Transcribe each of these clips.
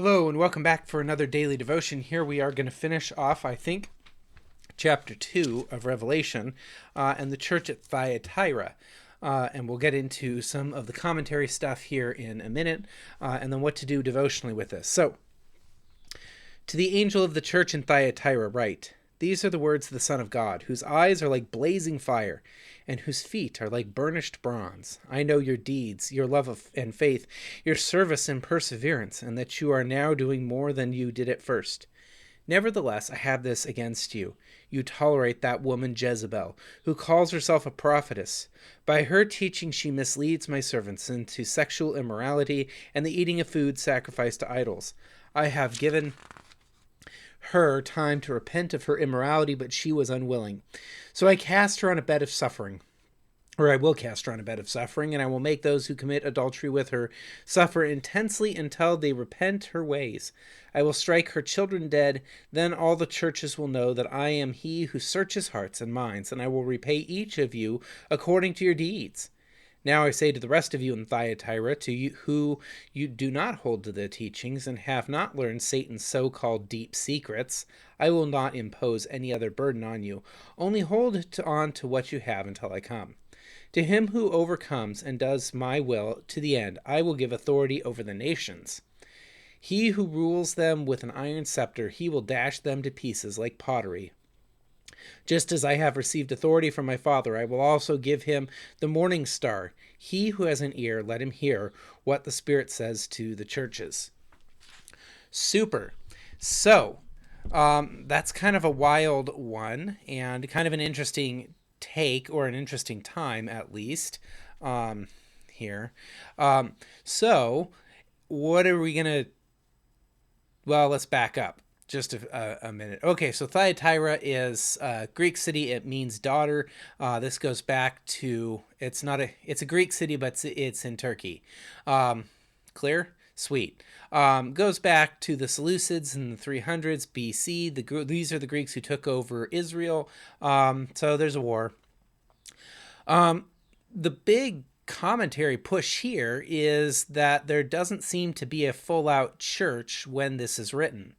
Hello and welcome back for another daily devotion. Here we are going to finish off, I think, chapter 2 of Revelation and the church at Thyatira. And we'll get into some of the commentary stuff here in a minute and then what to do devotionally with this. So, to the angel of the church in Thyatira write, "These are the words of the Son of God, whose eyes are like blazing fire, and whose feet are like burnished bronze. I know your deeds, your love and faith, your service and perseverance, and that you are now doing more than you did at first. Nevertheless, I have this against you. You tolerate that woman Jezebel, who calls herself a prophetess. By her teaching she misleads my servants into sexual immorality and the eating of food sacrificed to idols. I have given her time to repent of her immorality, but she was unwilling. So I cast her on a bed of suffering, or I will cast her on a bed of suffering, and I will make those who commit adultery with her suffer intensely until they repent her ways. I will strike her children dead. Then all the churches will know that I am he who searches hearts and minds, and I will repay each of you according to your deeds. Now I say to the rest of you in Thyatira, to you who you do not hold to the teachings and have not learned Satan's so-called deep secrets, I will not impose any other burden on you. Only hold on to what you have until I come. To him who overcomes and does my will to the end, I will give authority over the nations. He who rules them with an iron scepter, he will dash them to pieces like pottery. Just as I have received authority from my Father, I will also give him the morning star. He who has an ear, let him hear what the Spirit says to the churches." Super. So, that's kind of a wild one and kind of an interesting take, or an interesting time at least, here. So, what are we going to... Well, let's back up just a minute. Okay, so Thyatira is a Greek city. It means daughter. This goes back to, it's a Greek city, but it's in Turkey. Clear? Sweet. Goes back to the Seleucids in the 300s BC. These are the Greeks who took over Israel. So there's a war. The big commentary push here is that there doesn't seem to be a full-out church when this is written.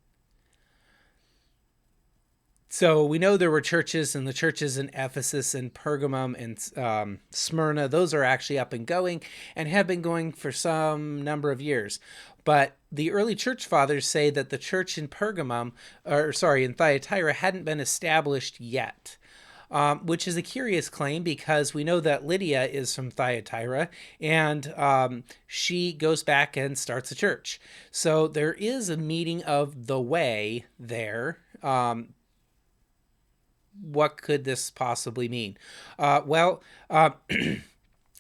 So we know there were churches, and the churches in Ephesus and Pergamum and Smyrna, those are actually up and going and have been going for some number of years. But the early church fathers say that the church in in Thyatira hadn't been established yet. Which is a curious claim because we know that Lydia is from Thyatira, and she goes back and starts a church. So there is a meeting of the way there. What could this possibly mean?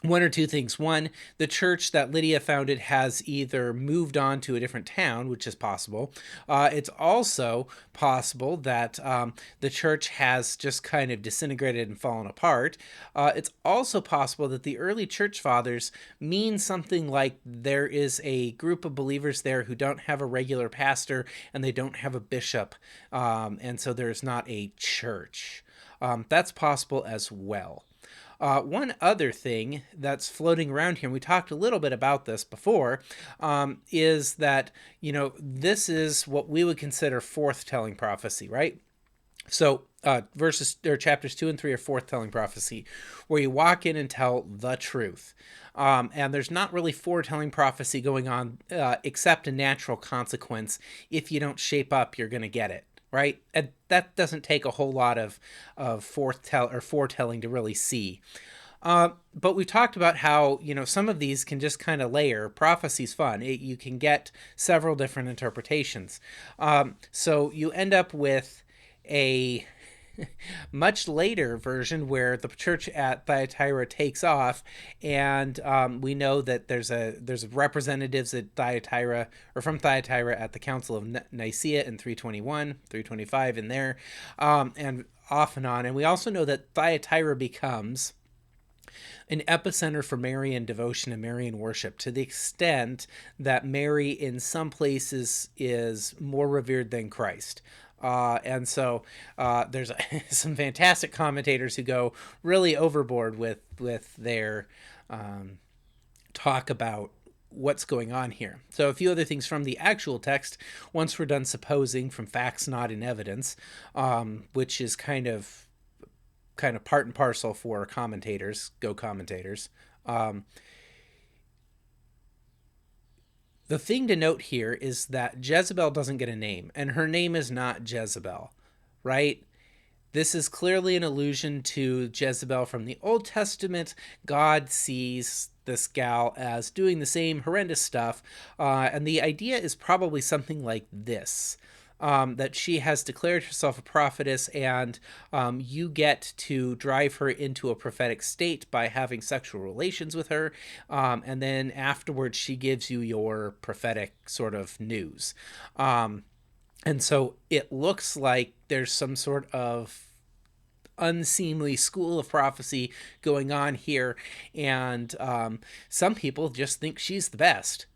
One or two things. One, the church that Lydia founded has either moved on to a different town, which is possible. It's also possible that the church has just kind of disintegrated and fallen apart. It's also possible that the early church fathers mean something like there is a group of believers there who don't have a regular pastor and they don't have a bishop, and so there's not a church. That's possible as well. One other thing that's floating around here, and we talked a little bit about this before, is that, this is what we would consider forth-telling prophecy, right? So chapters 2 and 3 are forth-telling prophecy, where you walk in and tell the truth. And there's not really foretelling prophecy going on, except a natural consequence. If you don't shape up, you're going to get it. Right? And that doesn't take a whole lot of foretelling to really see. But we talked about how, some of these can just kind of layer. Prophecy's fun. You can get several different interpretations. So you end up with a much later version where the church at Thyatira takes off, and we know that there's representatives at Thyatira, or from Thyatira, at the Council of Nicaea in 321, 325 in there, and off and on. And we also know that Thyatira becomes an epicenter for Marian devotion and Marian worship, to the extent that Mary in some places is more revered than Christ. And so there's some fantastic commentators who go really overboard with their talk about what's going on here. So a few other things from the actual text, once we're done supposing from facts not in evidence, which is kind of part and parcel for commentators, go commentators. The thing to note here is that Jezebel doesn't get a name, and her name is not Jezebel, right? This is clearly an allusion to Jezebel from the Old Testament. God sees this gal as doing the same horrendous stuff, and the idea is probably something like this. That she has declared herself a prophetess, and you get to drive her into a prophetic state by having sexual relations with her, and then afterwards she gives you your prophetic sort of news. And so it looks like there's some sort of unseemly school of prophecy going on here, and some people just think she's the best.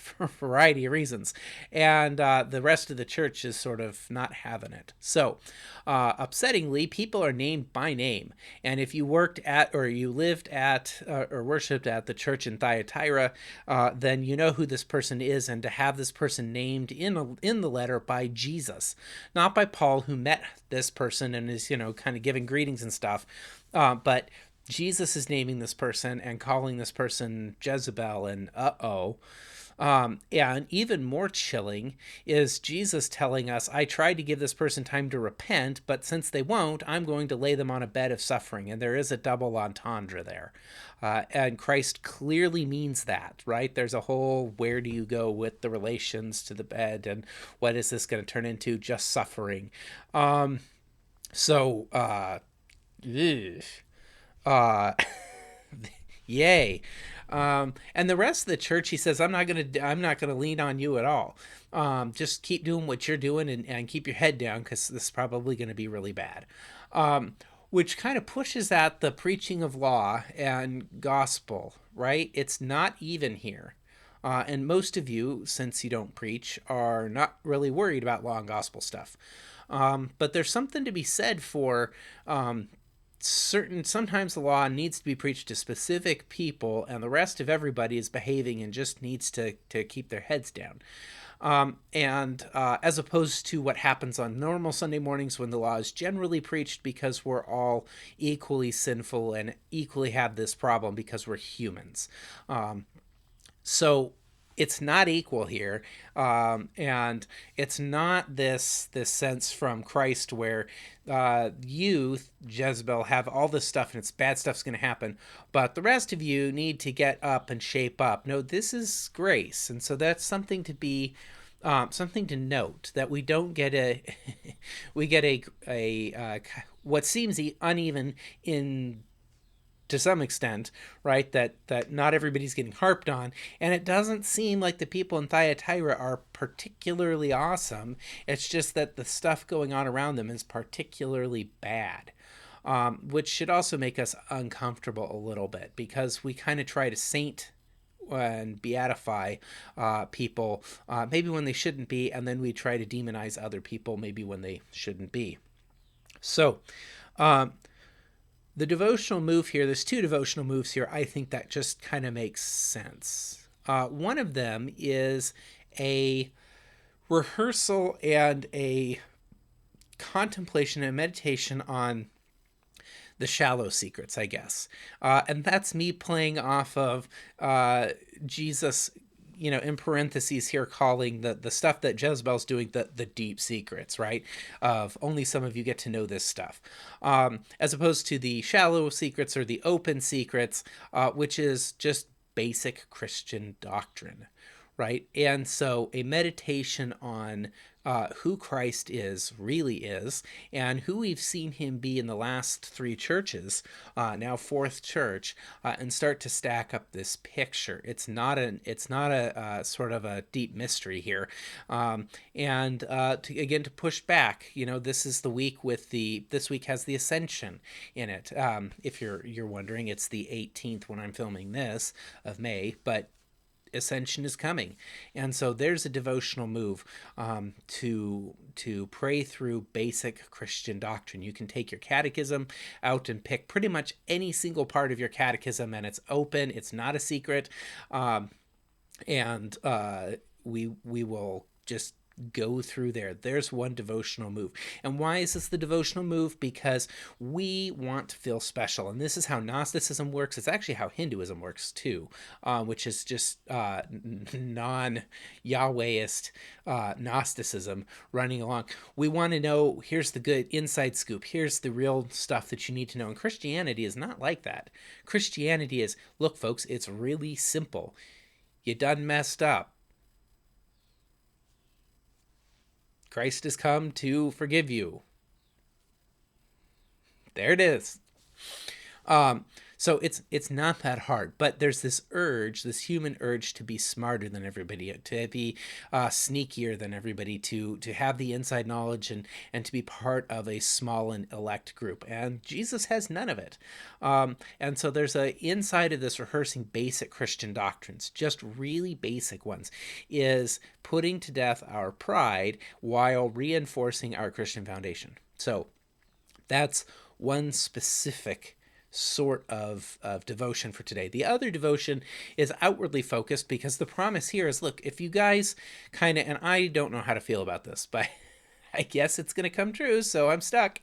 For a variety of reasons, and the rest of the church is sort of not having it. So upsettingly, people are named by name, and if you worked at or you lived at or worshipped at the church in Thyatira, then you know who this person is, and to have this person named in the letter by Jesus, not by Paul, who met this person and is kind of giving greetings and stuff, but Jesus is naming this person and calling this person Jezebel, and and even more chilling is Jesus telling us, I tried to give this person time to repent, but since they won't, I'm going to lay them on a bed of suffering. And there is a double entendre there. And Christ clearly means that, right? There's a whole, where do you go with the relations to the bed, and what is this going to turn into? Just suffering. Yay. And the rest of the church, he says, I'm not gonna lean on you at all. Just keep doing what you're doing, and keep your head down, because this is probably going to be really bad. Which kind of pushes at the preaching of law and gospel, right? It's not even here. And most of you, since you don't preach, are not really worried about law and gospel stuff. But there's something to be said for sometimes the law needs to be preached to specific people, and the rest of everybody is behaving and just needs to keep their heads down. And as opposed to what happens on normal Sunday mornings, when the law is generally preached because we're all equally sinful and equally have this problem because we're humans. So it's not equal here, and it's not this sense from Christ where you, Jezebel, have all this stuff and it's bad stuff's going to happen, but the rest of you need to get up and shape up. No, this is grace, and so that's something to be something to note, that we don't get a what seems uneven in, to some extent, right, that not everybody's getting harped on, and it doesn't seem like the people in Thyatira are particularly awesome. It's just that the stuff going on around them is particularly bad, which should also make us uncomfortable a little bit, because we kind of try to saint and beatify people maybe when they shouldn't be, and then we try to demonize other people maybe when they shouldn't be. So the devotional move here, there's two devotional moves here, I think, that just kind of makes sense. One of them is a rehearsal and a contemplation and meditation on the shallow secrets, I guess. And that's me playing off of Jesus, in parentheses here, calling the stuff that Jezebel's doing the deep secrets, right? Of only some of you get to know this stuff. As opposed to the shallow secrets or the open secrets, which is just basic Christian doctrine, right? And so a meditation on who Christ really is, and who we've seen him be in the last three churches, now fourth church, and start to stack up this picture. It's not a sort of a deep mystery here, and to push back. This is the week this week has the Ascension in it. If you're wondering, it's the 18th when I'm filming this of May, but Ascension is coming. And so there's a devotional move to pray through basic Christian doctrine. You can take your catechism out and pick pretty much any single part of your catechism, and it's open. It's not a secret. And we will just go through there. There's one devotional move. And why is this the devotional move? Because we want to feel special. And this is how Gnosticism works. It's actually how Hinduism works too, which is just non-Yahwehist Gnosticism running along. We want to know, here's the good inside scoop. Here's the real stuff that you need to know. And Christianity is not like that. Christianity is, look, folks, it's really simple. You done messed up. Christ has come to forgive you. There it is. So it's not that hard, but there's this urge, this human urge to be smarter than everybody, to be sneakier than everybody, to have the inside knowledge and to be part of a small and elect group. And Jesus has none of it. And so there's inside of this rehearsing basic Christian doctrines, just really basic ones, is putting to death our pride while reinforcing our Christian foundation. So that's one specific sort of devotion for today. The other devotion is outwardly focused, because the promise here is, look, if you guys kind of, and I don't know how to feel about this, but I guess it's going to come true, so I'm stuck.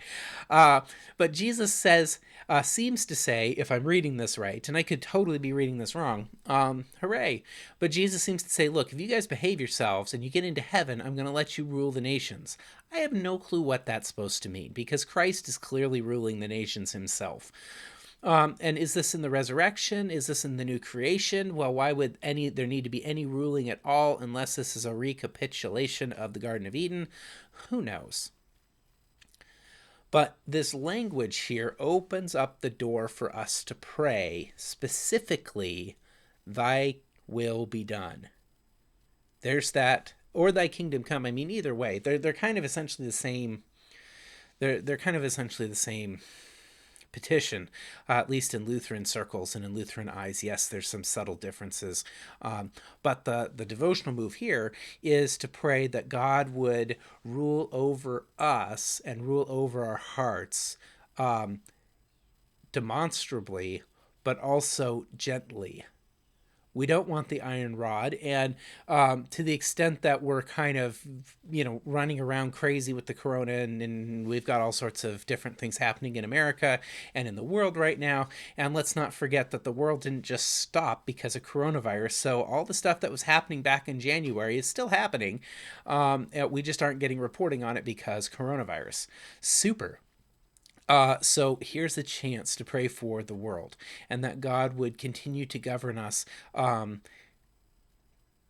But Jesus says, seems to say, if I'm reading this right, and I could totally be reading this wrong, hooray. But Jesus seems to say, look, if you guys behave yourselves and you get into heaven, I'm going to let you rule the nations. I have no clue what that's supposed to mean, because Christ is clearly ruling the nations himself. And is this in the resurrection? Is this in the new creation? Well, why would there need to be any ruling at all unless this is a recapitulation of the Garden of Eden? Who knows? But this language here opens up the door for us to pray specifically, thy will be done. There's that, or thy kingdom come. I mean, either way, they're kind of essentially the same. They're kind of essentially the same petition, at least in Lutheran circles and in Lutheran eyes. Yes, there's some subtle differences, but the devotional move here is to pray that God would rule over us and rule over our hearts demonstrably, but also gently. We don't want the iron rod, and to the extent that we're kind of, running around crazy with the corona, and we've got all sorts of different things happening in America and in the world right now, and let's not forget that the world didn't just stop because of coronavirus, so all the stuff that was happening back in January is still happening. We just aren't getting reporting on it because coronavirus. Super. So here's a chance to pray for the world, and that God would continue to govern us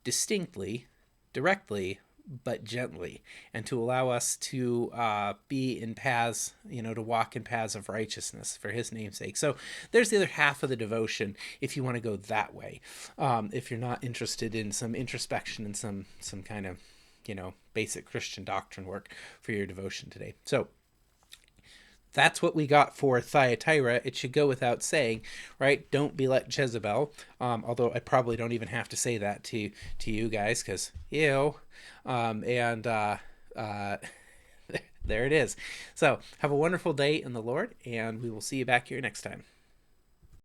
distinctly, directly, but gently, and to allow us to be in paths, to walk in paths of righteousness for his name's sake. So there's the other half of the devotion, if you want to go that way. If you're not interested in some introspection and some kind of, basic Christian doctrine work for your devotion today. So that's what we got for Thyatira. It should go without saying, right? Don't be like Jezebel. Although I probably don't even have to say that to you guys, because ew. There it is. So have a wonderful day in the Lord, and we will see you back here next time.